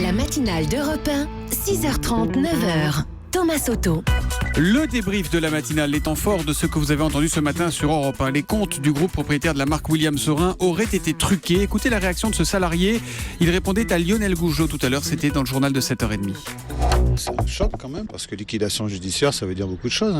La matinale d'Europe 1, 6h30, 9h. Thomas Soto. Le débrief de la matinale, les temps forts de ce que vous avez entendu ce matin sur Europe 1. Les comptes du groupe propriétaire de la marque William Saurin auraient été truqués. Écoutez la réaction de ce salarié. Il répondait à Lionel Gougeot tout à l'heure. C'était dans le journal de 7h30. C'est un choc quand même, parce que liquidation judiciaire, ça veut dire beaucoup de choses.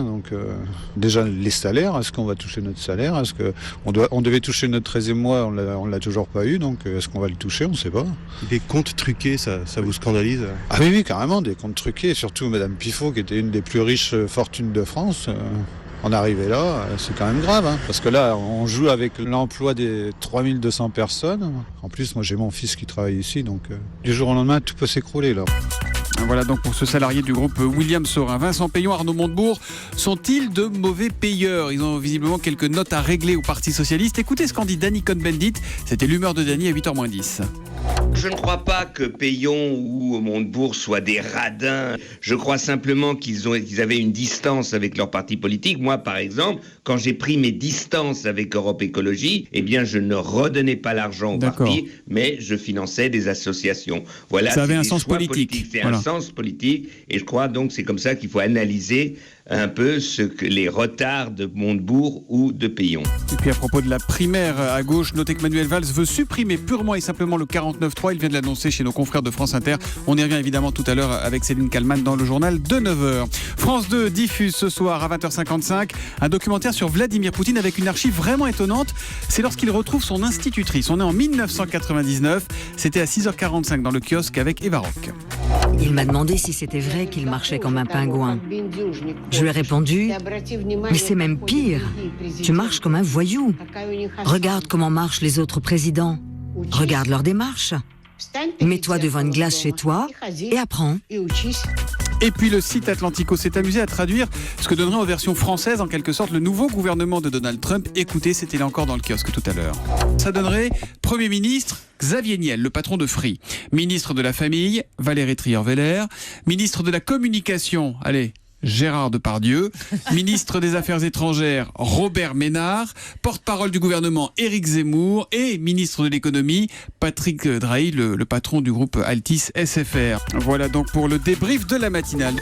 Déjà, les salaires, est-ce qu'on va toucher notre salaire? Est-ce qu'on devait toucher notre 13e mois, on l'a toujours pas eu, donc est-ce qu'on va le toucher? On ne sait pas. Des comptes truqués, ça vous scandalise? Ah oui, carrément, des comptes truqués, surtout Madame Pifot, qui était une des plus riches fortunes de France. En arriver là, c'est quand même grave, parce que là, on joue avec l'emploi des 3200 personnes. En plus, moi, j'ai mon fils qui travaille ici, donc du jour au lendemain, tout peut s'écrouler là. Voilà donc pour ce salarié du groupe William Saurin. Vincent Payon, Arnaud Montebourg, sont-ils de mauvais payeurs? Ils ont visiblement quelques notes à régler au Parti Socialiste. Écoutez ce qu'en dit Danny Cohn-Bendit. C'était l'humeur de Danny à 8h-10. Je ne crois pas que Payon ou Montebourg soient des radins. Je crois simplement qu'ils avaient une distance avec leur parti politique. Moi, par exemple, quand j'ai pris mes distances avec Europe Écologie, eh bien, je ne redonnais pas l'argent au parti, mais je finançais des associations. Voilà, ça avait un sens politique. C'est un sens politique, et je crois donc c'est comme ça qu'il faut analyser un peu les retards de Montebourg ou de Payon. Et puis à propos de la primaire à gauche, notez que Manuel Valls veut supprimer purement et simplement le 49.3. Il vient de l'annoncer chez nos confrères de France Inter. On y revient évidemment tout à l'heure avec Céline Kallmann dans le journal de 9h. France 2 diffuse ce soir à 20h55 un documentaire sur Vladimir Poutine avec une archive vraiment étonnante. C'est lorsqu'il retrouve son institutrice. On est en 1999. C'était à 6h45 dans le kiosque avec Eva Rock. Il m'a demandé si c'était vrai qu'il marchait comme un pingouin. Je lui ai répondu, mais c'est même pire. Tu marches comme un voyou. Regarde comment marchent les autres présidents. Regarde leur démarche. Mets-toi devant une glace chez toi et apprends. Et puis le site Atlantico s'est amusé à traduire ce que donnerait en version française en quelque sorte le nouveau gouvernement de Donald Trump. Écoutez, c'était là encore dans le kiosque tout à l'heure. Ça donnerait Premier ministre Xavier Niel, le patron de Free. Ministre de la Famille, Valérie Trierweiler. Ministre de la Communication, Gérard Depardieu, ministre des Affaires étrangères Robert Ménard, porte-parole du gouvernement Éric Zemmour et ministre de l'économie Patrick Drahi, le patron du groupe Altis SFR. Voilà donc pour le débrief de la matinale.